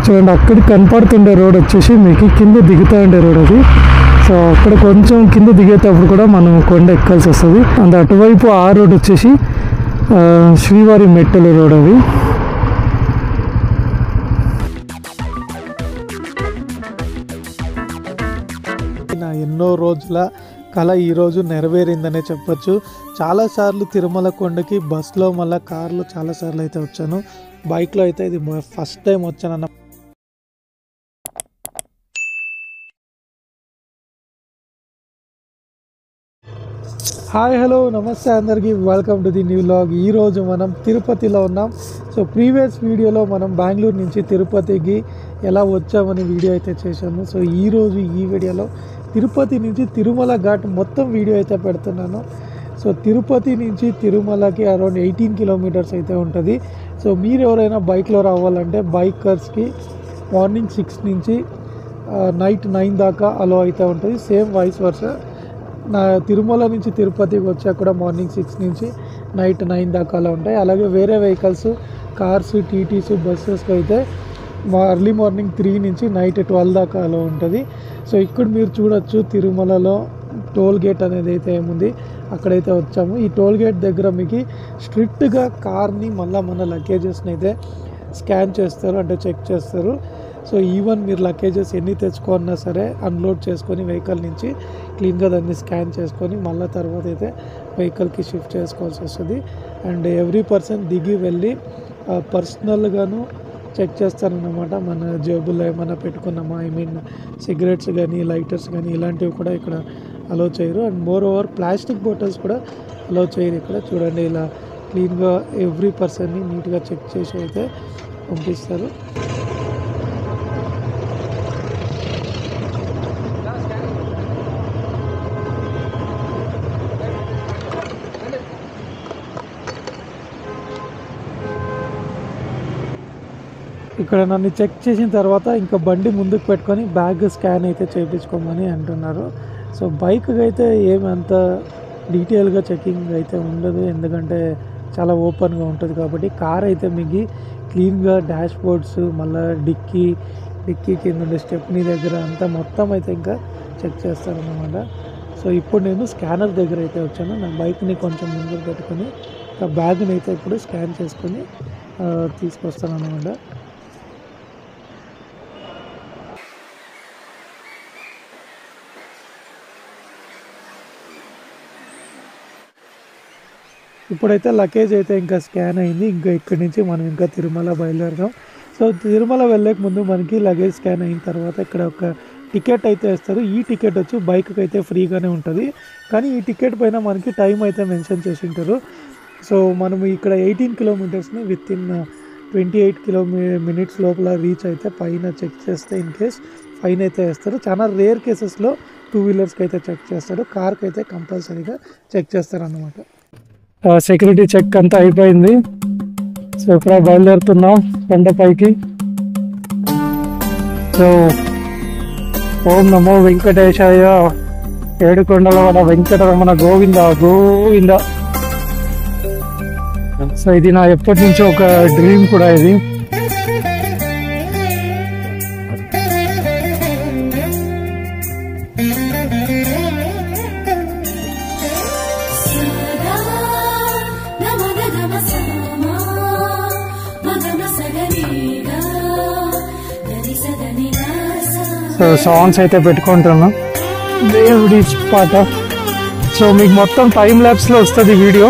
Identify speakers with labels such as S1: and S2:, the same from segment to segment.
S1: చూడండి అక్కడ కనపడుతుండే రోడ్ వచ్చేసి మీకు కింద దిగుతూ ఉండే రోడ్ అది. సో అక్కడ కొంచెం కింద దిగేటప్పుడు కూడా మనం కొండ ఎక్కాల్సి వస్తుంది. అండ్ అటువైపు ఆ రోడ్ వచ్చేసి శ్రీవారి మెట్టెల రోడ్ అది. నా ఎన్నో రోజుల కళ ఈరోజు నెరవేరిందనే చెప్పొచ్చు. చాలాసార్లు తిరుమల కొండకి బస్లో మళ్ళీ కార్లో చాలాసార్లు అయితే వచ్చాను. బైక్లో అయితే ఇది ఫస్ట్ టైం వచ్చానన్న. హాయ్ హలో నమస్తే అందరికీ, welcome to the new vlog. ఈరోజు మనం తిరుపతిలో ఉన్నాం. సో ప్రీవియస్ వీడియోలో మనం బెంగళూరు నుంచి తిరుపతికి ఎలా వచ్చామని వీడియో అయితే చేశాను. సో ఈరోజు ఈ వీడియోలో తిరుపతి నుంచి తిరుమల ఘాట్ మొత్తం వీడియో అయితే పెడుతున్నాను. సో తిరుపతి నుంచి తిరుమలకి అరౌండ్ 18 కిలోమీటర్స్ అయితే ఉంటుంది. సో మీరు ఎవరైనా బైక్లో రావాలంటే బైకర్స్కి మార్నింగ్ 6 నుంచి నైట్ 9 దాకా అలో అయితే ఉంటుంది. సేమ్ వైస్ వర్స నా తిరుమల నుంచి తిరుపతికి వచ్చాక కూడా మార్నింగ్ 6 నుంచి నైట్ 9 దాకా అలా ఉంటాయి. అలాగే వేరే వెహికల్స్ కార్స్ టీటీస్ బస్సెస్కి అయితే ఎర్లీ మార్నింగ్ 3 నుంచి నైట్ 12 దాకా అలా ఉంటుంది. సో ఇక్కడ మీరు చూడొచ్చు తిరుమలలో టోల్ గేట్ అనేది అయితే ఏముంది అక్కడైతే వచ్చాము. ఈ టోల్ గేట్ దగ్గర మీకు స్ట్రిక్ట్గా కార్ని మళ్ళీ మన లగేజెస్ని అయితే స్కాన్ చేస్తారు, అంటే చెక్ చేస్తారు. సో ఈవెన్ మీరు లగేజెస్ ఎన్ని తెచ్చుకున్నా సరే అన్లోడ్ చేసుకొని వెహికల్ నుంచి క్లీన్గా దాన్ని స్కాన్ చేసుకొని మళ్ళీ తర్వాత అయితే వెహికల్కి షిఫ్ట్ చేసుకోవాల్సి వస్తుంది. అండ్ ఎవ్రీ పర్సన్ దిగి వెళ్ళి పర్సనల్గాను చెక్ చేస్తారన్నమాట. మన జేబుల్లో ఏమైనా పెట్టుకున్నామా, సిగరెట్స్ కానీ లైటర్స్ కానీ ఇలాంటివి కూడా ఇక్కడ అలో చేయరు. And more over plastic bottles కూడా అలో చేయరు ఇక్కడ. చూడండి ఇలా క్లీన్గా ఎవ్రీ పర్సన్ని నీట్గా చెక్ చేసి అయితే పంపిస్తారు. ఇక్కడ నన్ను చెక్ చేసిన తర్వాత ఇంకా బండి ముందుకు పెట్టుకొని బ్యాగ్ స్కాన్ అయితే చేయించుకోమని అంటున్నారు. సో బైక్కి అయితే ఏమి అంత డీటెయిల్గా చెకింగ్ అయితే ఉండదు, ఎందుకంటే చాలా ఓపెన్గా ఉంటుంది కాబట్టి. కార్ అయితే మీకు క్లీన్గా డాష్ బోర్డ్స్ మళ్ళీ డిక్కీ కింద ఉండే స్టెప్నీ దగ్గర అంతా మొత్తం అయితే ఇంకా చెక్ చేస్తారన్నమాట. సో ఇప్పుడు నేను స్కానర్ దగ్గర అయితే వచ్చాను. నా బైక్ని కొంచెం ముందుకు పెట్టుకొని ఆ బ్యాగ్ని అయితే ఇప్పుడు స్కాన్ చేసుకొని తీసుకొస్తాను అన్నమాట. ఇప్పుడైతే లగేజ్ అయితే ఇంకా స్కాన్ అయింది. ఇంకా ఇక్కడి నుంచి మనం ఇంకా తిరుమల బయలుదేరదాం. సో తిరుమల వెళ్ళేక ముందు మనకి లగేజ్ స్కాన్ అయిన తర్వాత ఇక్కడ ఒక టికెట్ అయితే వేస్తారు. ఈ టికెట్ వచ్చి బైక్కి అయితే ఫ్రీగానే ఉంటుంది, కానీ ఈ టికెట్ పైన మనకి టైం అయితే మెన్షన్ చేసి ఉంటారు. సో మనం ఇక్కడ 18 కిలోమీటర్స్ని విత్ ఇన్ 28 మినిట్స్ లోపల రీచ్ అయితే పైన చెక్ చేస్తే ఇన్ కేస్ ఫైన్ అయితే వేస్తారు. చాలా రేర్ కేసెస్లో 2 వీలర్స్కి అయితే చెక్ చేస్తారు, కార్కి అయితే కంపల్సరీగా చెక్ చేస్తారు అన్నమాట. సెక్యూరిటీ చెక్ అంతా అయిపోయింది. సో ఇప్పుడు బయలుదేరుతున్నాం కొండపైకి. సో ఓం నమో వెంకటేశాయ, ఏడుకొండలవాడ వెంకటరమణ గోవింద గోవింద. సో ఇది నా ఎప్పటి నుంచో ఒక డ్రీమ్ కూడా ఇది. సో సాంగ్స్ అయితే పెట్టుకుంటున్నాం, దేవుడి పాట. సో మీకు మొత్తం టైం ల్యాబ్స్లో వస్తుంది వీడియో.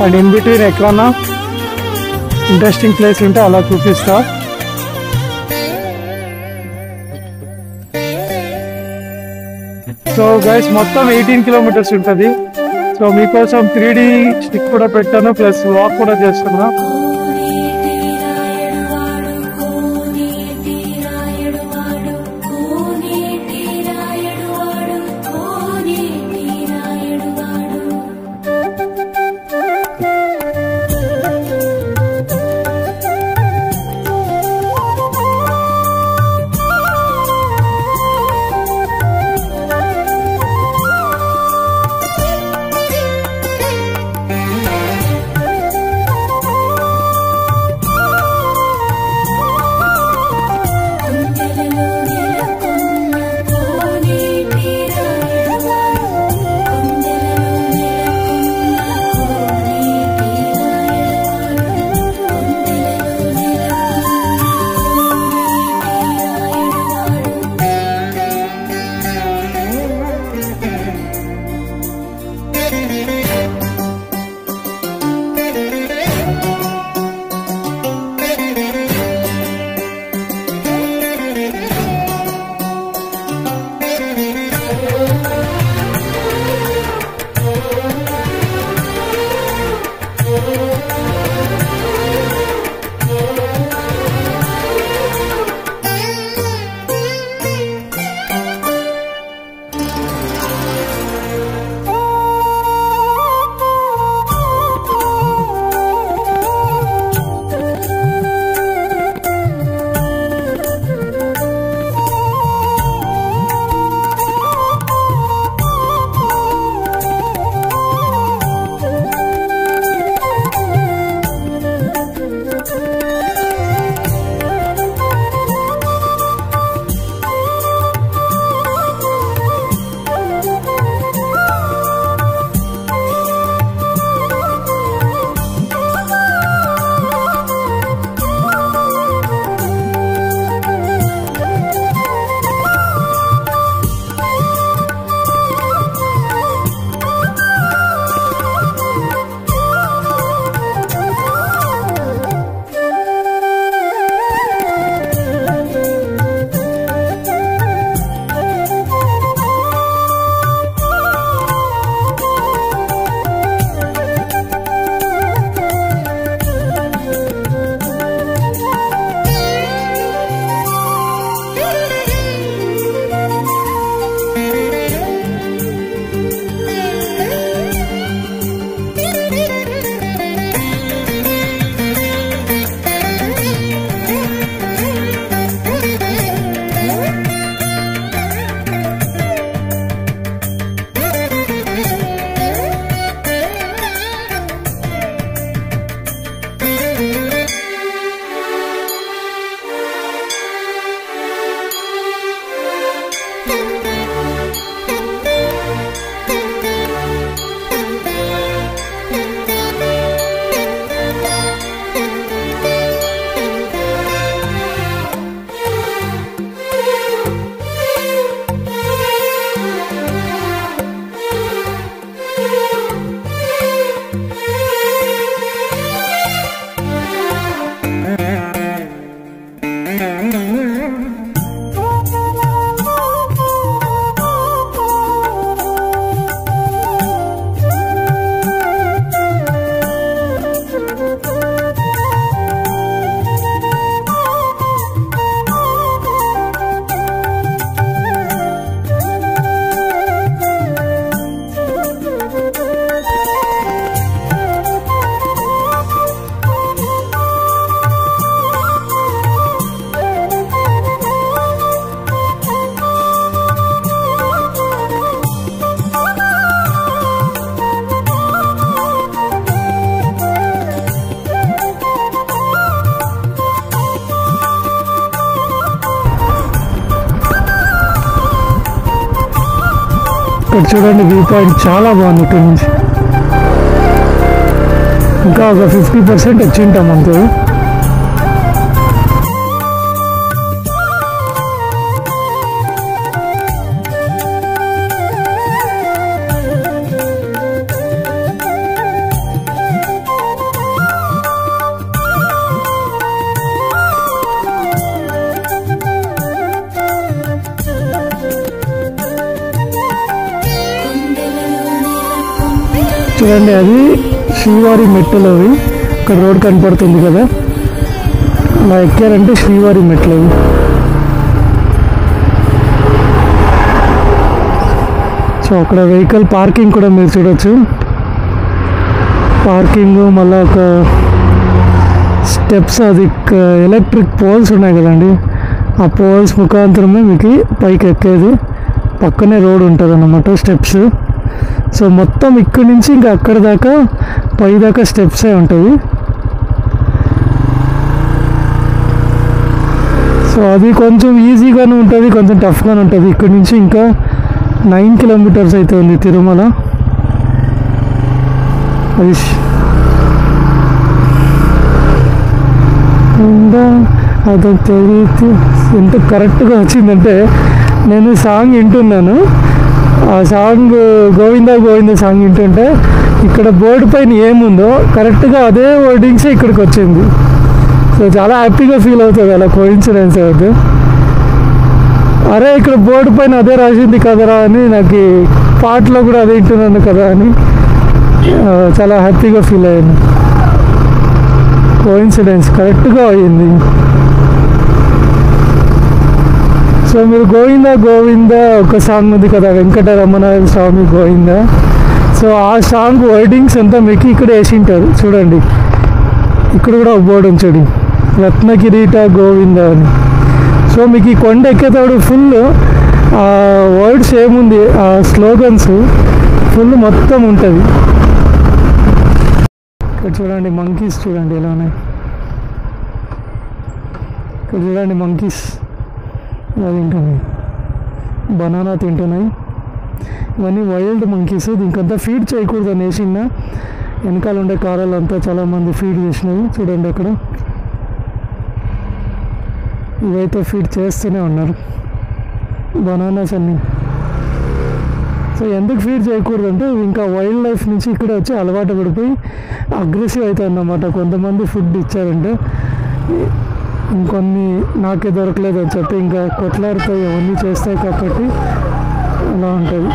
S1: అండ్ ఇన్ బిట్వీన్ ఎక్కడన్నా ఇంట్రెస్టింగ్ ప్లేస్ ఉంటే అలా చూపిస్తా. సో గైస్ మొత్తం 18 కిలోమీటర్స్ ఉంటుంది. సో మీకోసం 3D స్టిక్ కూడా పెట్టాను, ప్లస్ వాక్ కూడా చేస్తున్నా. ఇక్కడ చూడండి వ్యూ పాయింట్ చాలా బాగుంది ఇక్కడ నుంచి. ఇంకా ఒక 50% వచ్చి ఉంటాం అంతే. చూడండి అది శ్రీవారి మెట్లు అవి, ఇక్కడ రోడ్ కనపడుతుంది కదా, అలా ఎక్కారంటే శ్రీవారి మెట్లు అవి. సో అక్కడ వెహికల్ పార్కింగ్ కూడా మీరు చూడొచ్చు. పార్కింగ్ మళ్ళీ ఒక స్టెప్స్, అది ఎలక్ట్రిక్ పోల్స్ ఉన్నాయి కదండి, ఆ పోల్స్ ముఖాంతరమే మీకు పైకి ఎక్కేది. పక్కనే రోడ్ ఉంటుంది అన్నమాట, స్టెప్స్. సో మొత్తం ఇక్కడి నుంచి ఇంకా అక్కడ దాకా పై దాకా స్టెప్సే ఉంటుంది. సో అది కొంచెం ఈజీగానే ఉంటుంది, కొంచెం టఫ్గానే ఉంటుంది. ఇక్కడి నుంచి ఇంకా 9 కిలోమీటర్స్ అయితే ఉంది తిరుమల. అది అది తెలియదు ఎంత కరెక్ట్గా వచ్చిందంటే, నేను సాంగ్ వింటున్నాను, ఆ సాంగ్ గోవిందా గోవిందా సాంగ్ వింటుంటే ఇక్కడ బోర్డు పైన ఏముందో కరెక్ట్గా అదే వర్డింగ్సే ఇక్కడికి వచ్చింది. సో చాలా హ్యాపీగా ఫీల్ అవుతుంది, అలా కోయిన్సిడెన్స్ అవుతుంది. అరే ఇక్కడ బోర్డు పైన అదే రాసింది కదరా అని, నాకు పాటలో కూడా అదే వింటున్నాను కదా అని చాలా హ్యాపీగా ఫీల్ అయ్యాను. కోయిన్సిడెన్స్ కరెక్ట్గా అయ్యింది. సో మీరు గోవిందా గోవిందా ఒక సాంగ్ ఉంది కదా, వెంకటరమణ స్వామి గోవిందా. సో ఆ సాంగ్ వర్డింగ్స్ అంతా మీకు ఇక్కడ వేసింటారు చూడండి. ఇక్కడ కూడా ఒక బోర్డు ఉంచండి, రత్నకిరీట గోవిందా అని. సో మీకు ఈ కొండ ఎక్కేతాడు ఫుల్ వర్డ్స్ ఏముంది, ఆ స్లోగన్స్ ఫుల్ మొత్తం ఉంటుంది. ఇక్కడ చూడండి మంకీస్, చూడండి ఎలా ఉన్నాయి. ఇక్కడ చూడండి మంకీస్ అది తింటున్నాయి, బనానా తింటున్నాయి. ఇవన్నీ వైల్డ్ మంకీస్. దీనికంతా ఫీడ్ చేయకూడదు అని వేసిన వెనకాల ఉండే కారాలు అంతా చాలామంది ఫీడ్ చేసినవి చూడండి అక్కడ. ఇవైతే ఫీడ్ చేస్తూనే ఉన్నారు బనానాస్ అన్నీ. సో ఎందుకు ఫీడ్ చేయకూడదు అంటే ఇంకా వైల్డ్ లైఫ్ నుంచి ఇక్కడ వచ్చి అలవాటు పడిపోయి అగ్రెసివ్ అవుతాయి అన్నమాట. కొంతమంది ఫుడ్ ఇచ్చారంటే ఇంకొన్ని నాకే దొరకలేదు అని చెప్పి ఇంకా కొట్లాడుతాయి, అవన్నీ చేస్తాయి కాబట్టి అలా ఉంటుంది.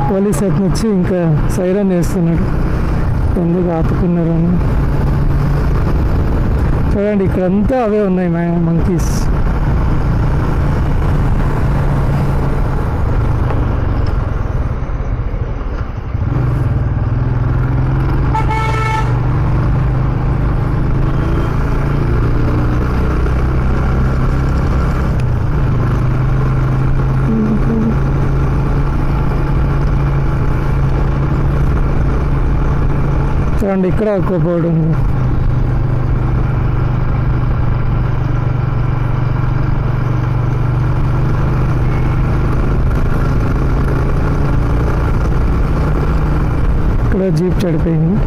S1: పోలీస్ అతను వచ్చి ఇంకా సైరన్ వేస్తున్నాడు, ఎందుకు ఆపుకున్నారు అని. చూడండి ఇక్కడంతా అవే ఉన్నాయి మంకీస్. చూడండి ఇక్కడ ఒక బోర్డు ఉంది. ఇక్కడ జీప్ చెడిపోయింది.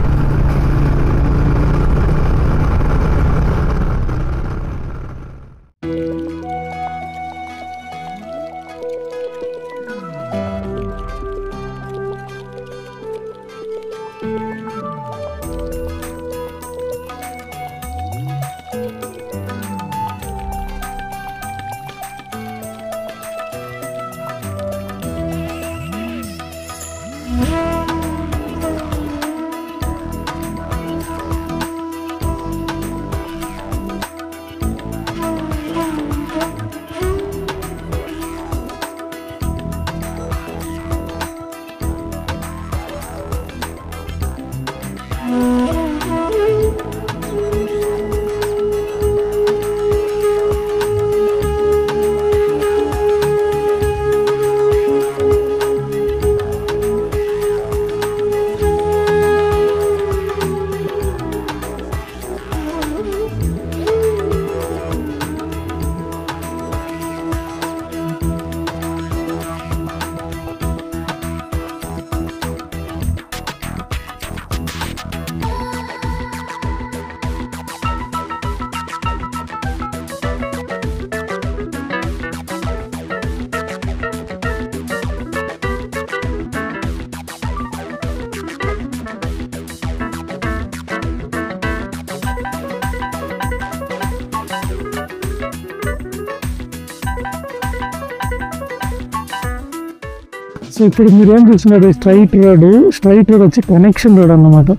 S1: సో ఇప్పుడు మీరేం చూస్తున్నారు, స్ట్రైట్ రోడ్ వచ్చి కనెక్షన్ రోడ్ అన్నమాట.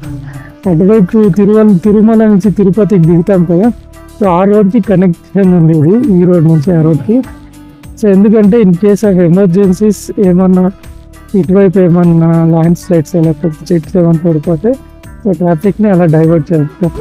S1: అటువైపు తిరుమల నుంచి తిరుపతికి దిగుతాం కదా, సో ఆ రోడ్కి కనెక్షన్ ఉంది ఇది, ఈ రోడ్ నుంచి ఆ రోడ్కి. సో ఎందుకంటే ఇన్ కేస్ ఆఫ్ ఎమర్జెన్సీస్ ఏమన్నా ఇటువైపు ఏమన్నా ల్యాండ్ స్లైడ్స్ లేకపోతే చెట్స్ ఏమన్నా పడిపోతే సో ట్రాఫిక్ని అలా డైవర్ట్ చేస్తాం.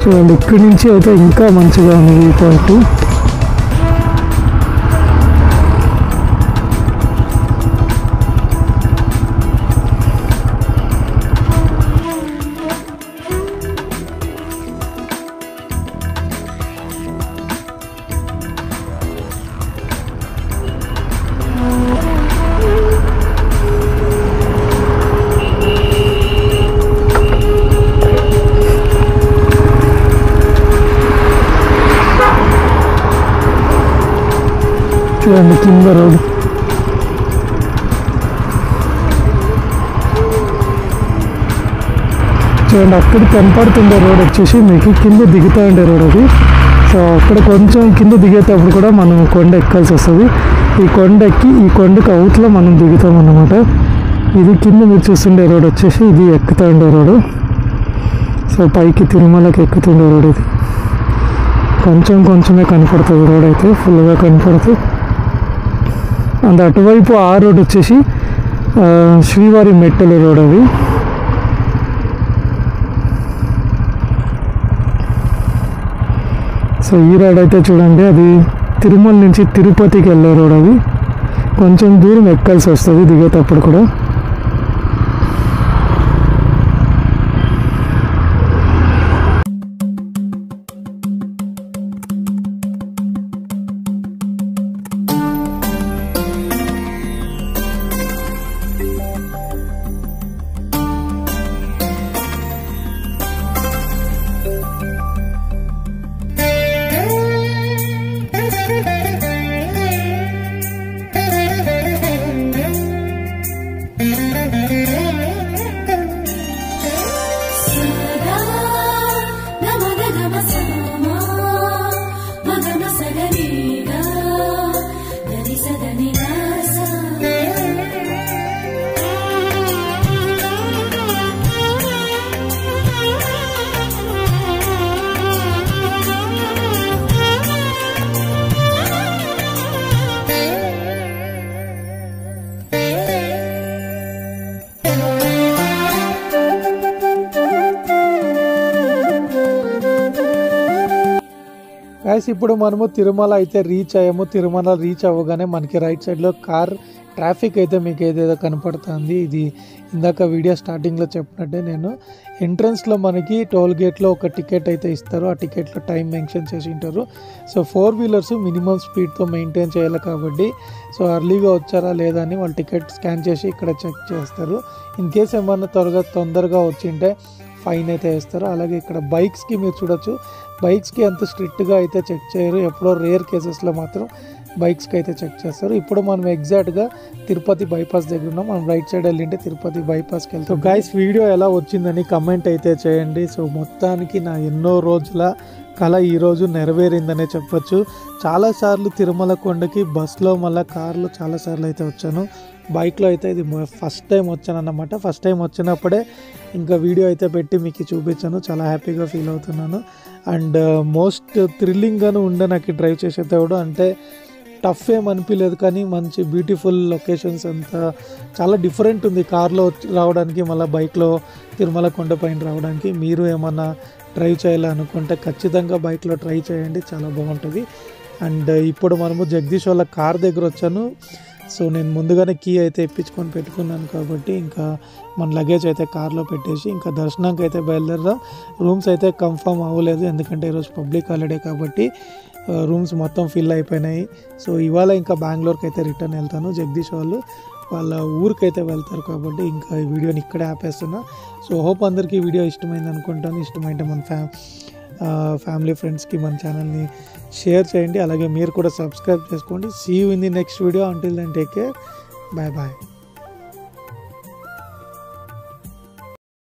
S1: చూడండి, ఇక్కడి నుంచి అయితే ఇంకా మంచిగా ఉంది ఈ పాయింట్. చూడండి కింద రోడ్, చూడండి అక్కడ కనపడుతుండే రోడ్ వచ్చేసి మీకు కింద దిగుతూ ఉండే రోడ్ అది. సో అక్కడ కొంచెం కింద దిగేటప్పుడు కూడా మనం కొండ ఎక్కాల్సి వస్తుంది. ఈ కొండ ఎక్కి ఈ కొండకు అవుట్లో మనం దిగుతాం అన్నమాట. ఇది కింద మీరు చూస్తుండే రోడ్ వచ్చేసి ఇది ఎక్కుతూ ఉండే రోడ్. సో పైకి తిరుమలకి ఎక్కుతుండే రోడ్ ఇది. కొంచెమే కనపడుతుంది రోడ్, అయితే ఫుల్గా కనపడుతుంది. అండ్ అటువైపు ఆ రోడ్ వచ్చేసి శ్రీవారి మెట్టెల రోడ్ అది. సో ఈ రోడ్ అయితే చూడండి, అది తిరుమల నుంచి తిరుపతికి వెళ్ళే రోడ్. అది కొంచెం దూరం ఎక్కాల్సి వస్తుంది దిగేటప్పుడు కూడా. గైస్ ఇప్పుడు మనము తిరుమల అయితే రీచ్ అయ్యాము. తిరుమల రీచ్ అవ్వగానే మనకి రైట్ సైడ్లో కార్ ట్రాఫిక్ అయితే మీకు ఏదేదో కనపడుతుంది. ఇది ఇందాక వీడియో స్టార్టింగ్లో చెప్పినట్టే నేను ఎంట్రన్స్లో మనకి టోల్ గేట్లో ఒక టికెట్ అయితే ఇస్తారు. ఆ టికెట్లో టైం మెన్షన్ చేసి ఉంటారు. సో 4 వీలర్స్ మినిమం స్పీడ్తో మెయింటైన్ చేయాలి కాబట్టి సో అర్లీగా వచ్చారా లేదా అని వాళ్ళు టికెట్ స్కాన్ చేసి ఇక్కడ చెక్ చేస్తారు. ఇన్ కేస్ ఏమన్నా తొందరగా వచ్చింటే ఫైన్ అయితే వేస్తారు. అలాగే ఇక్కడ బైక్స్కి మీరు చూడొచ్చు, బైక్స్కి అంత స్ట్రిక్ట్గా అయితే చెక్ చేయరు. ఎప్పుడో రేర్ కేసెస్లో మాత్రం బైక్స్కి అయితే చెక్ చేస్తారు. ఇప్పుడు మనం ఎగ్జాక్ట్గా తిరుపతి బైపాస్ దగ్గర ఉన్నాం. మనం రైట్ సైడ్ వెళ్ళింటే తిరుపతి బైపాస్కి వెళ్తాం. గైస్ వీడియో ఎలా వచ్చిందని కమెంట్ అయితే చేయండి. సో మొత్తానికి నా ఎన్నో రోజుల కళ ఈరోజు నెరవేరిందనే చెప్పొచ్చు. చాలాసార్లు తిరుమల కొండకి బస్లో మళ్ళీ కార్లో చాలాసార్లు అయితే వచ్చాను. బైక్లో అయితే ఇది ఫస్ట్ టైం వచ్చాను అన్నమాట. ఫస్ట్ టైం వచ్చినప్పుడే ఇంకా వీడియో అయితే పెట్టి మీకు చూపించాను. చాలా హ్యాపీగా ఫీల్ అవుతున్నాను. అండ్ మోస్ట్ థ్రిల్లింగ్గాను ఉండే నాకు డ్రైవ్ చేసేటప్పుడు. అంటే టఫ్ ఏం అనిపించలేదు, కానీ మంచి బ్యూటిఫుల్ లొకేషన్స్ అంతా చాలా డిఫరెంట్ ఉంది కార్లో రావడానికి, మళ్ళీ బైక్లో తిరుమల కొండపైన రావడానికి. మీరు ఏమన్నా డ్రైవ్ చేయాలనుకుంటే ఖచ్చితంగా బైక్లో ట్రై చేయండి, చాలా బాగుంటుంది. అండ్ ఇప్పుడు మనము జగదీష్ వాళ్ళ కార్ దగ్గర వచ్చాను. సో నేను ముందుగానే కీ అయితే ఇప్పించుకొని పెట్టుకున్నాను కాబట్టి ఇంకా మన లగేజ్ అయితే కార్లో పెట్టేసి ఇంకా దర్శనానికి అయితే బయలుదేరదాం. రూమ్స్ అయితే కన్ఫర్మ్ అవ్వలేదు, ఎందుకంటే ఈరోజు పబ్లిక్ హాలిడే కాబట్టి రూమ్స్ మొత్తం ఫిల్ అయిపోయినాయి. సో ఇవాళ ఇంకా బెంగళూరుకి అయితే రిటర్న్ వెళ్తాను. జగదీష్ వాళ్ళ ఊరికైతే వెళ్తారు కాబట్టి ఇంకా ఈ వీడియోని ఇక్కడే ఆపేస్తున్నా. సో హోప్ అందరికీ ఈ వీడియో ఇష్టమైంది అనుకుంటాను. ఇష్టమైతే మన ఫ్యామిలీ ఫ్రెండ్స్కి మన ఛానల్ని షేర్ చేయండి, అలాగే మీరు కూడా సబ్స్క్రైబ్ చేసుకోండి. See you in the next video. Until then take care, bye bye.